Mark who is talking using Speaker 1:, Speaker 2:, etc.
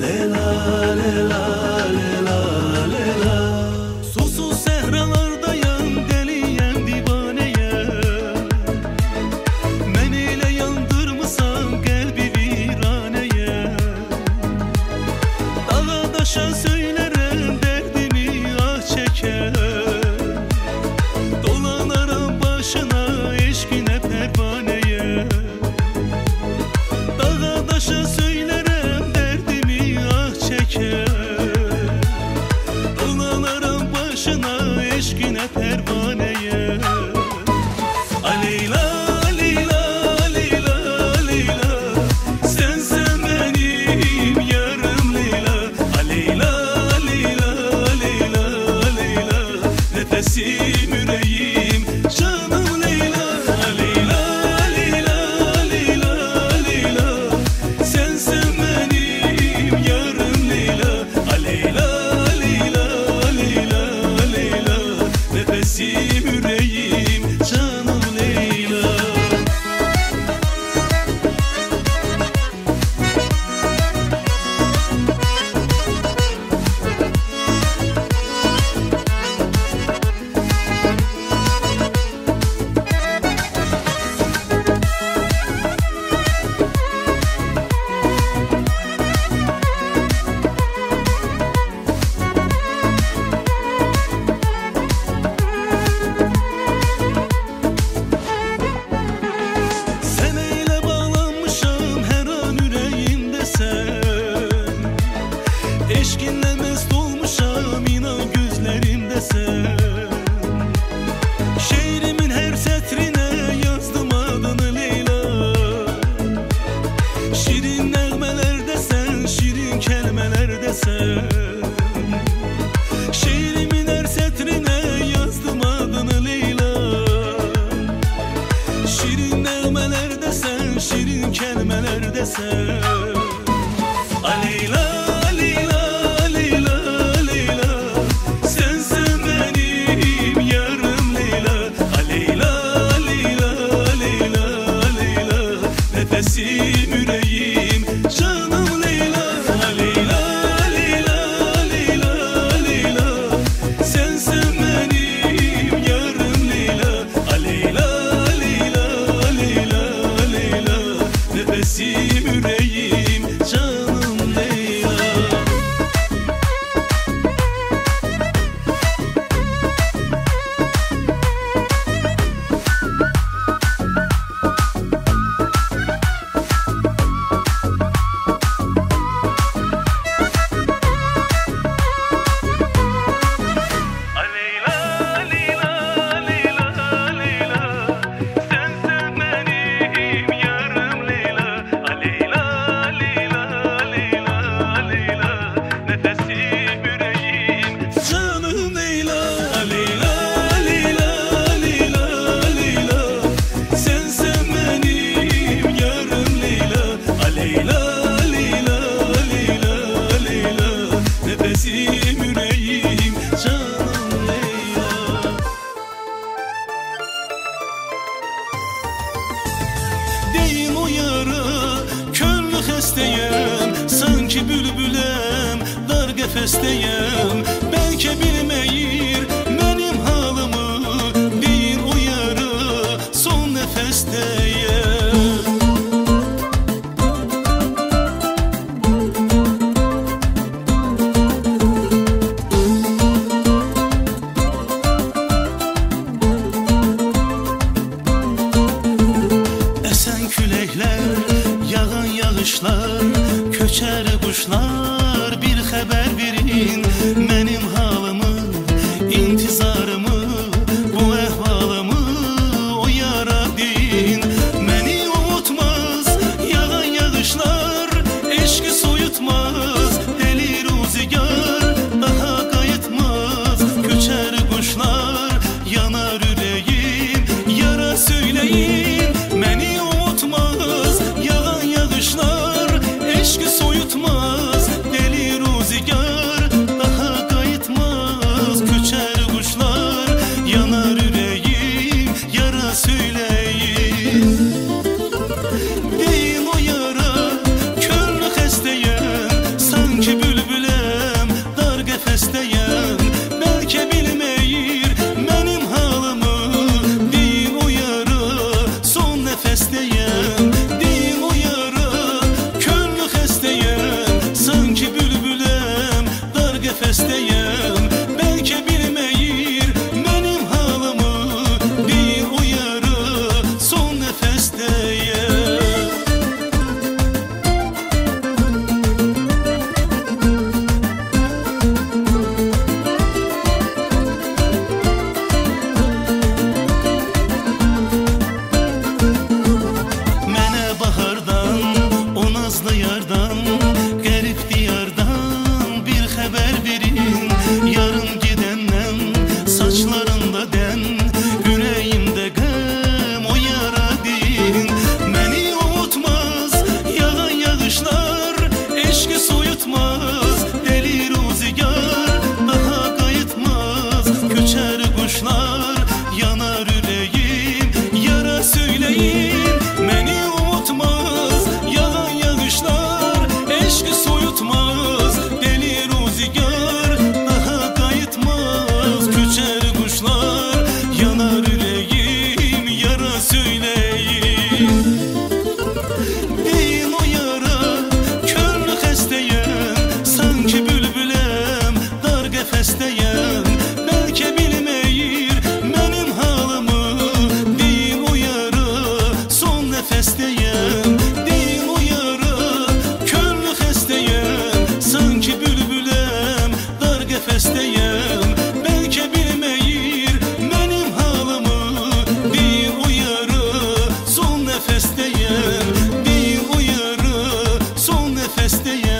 Speaker 1: Leyla, Leyla, Leyla, Leyla. Susuz sehralardayım, deliyem, divaneyem. Men ile yandırmısan kalbi viraneyem. Dağa daşa söylerim derdimi ah çeker. Dolanaram başına eşkine pervaneye. Dağa daşa söylerim derdimi ah çeker. Dolanaram başına eşkine pervaneye. Aleyla, Leyla, Leyla, Leyla. Sensen benim yarım Leyla. Aleyla, Leyla, Leyla, Leyla. Nefesim yüreğim canım Leyla. Leyla, Leyla, Leyla, Leyla. Sensen benim yarım Leyla. Leyla, Leyla, Leyla, Leyla. Nefesim yüreğim canım Leyla. Sen eyle bağlanmışam her an yüreğimde sen. Eşkinle mest olmuşam inan gözlerimde sen. Şiirimin her setrine yazdım adını Leyla. Şirin nağmelerde sen, şirin kelimelerde sen. Şiirimin her setrine yazdım adını Leyla. Şirin nağmelerde sen, şirin kelimelerde sen. Leyla, Leyla, Leyla, Leyla. Sensen benim yarım Leyla. Leyla, Leyla, Leyla, Leyla. Nefesim yüreğim canım Leyla. Leyla, Leyla, Leyla, Leyla. Sensen benim yarım Leyla. Leyla, Leyla, Leyla, Leyla. Nefesim yüreğim canım Leyla. Leyla, Leyla, Leyla, Leyla. Sensen benim yarım Leyla. Leyla, Leyla, Leyla, Leyla. Nefesim yüreğim canım Leyla. Leyla, Leyla, Leyla, Leyla. Sensen benim yarım Leyla. Leyla, Leyla, Leyla, Leyla. Nefesim yüreğim canım Leyla. Deyim o yara körlü xəstəyəm. Sanki bülbüləm dar qəfəsdəyəm. Bəlkə bilməyir mənim halımı. Deyir o yara son nəfəsdəyəm. Esen küləklər, yağan yağışlar, köçər quşlar, bir xəbər verin mənim halımı, intizarımı, bu əhvalımı o yara deyin. Məni unutmaz yağan yağışlar, eşqi soyutmaz deli ruzigar, daha qayıtmaz köçər quşlar, yanar ürəyim, yara söyləyin. Məni unutmaz yağan yağışlar, eşqi soyutmaz istəyən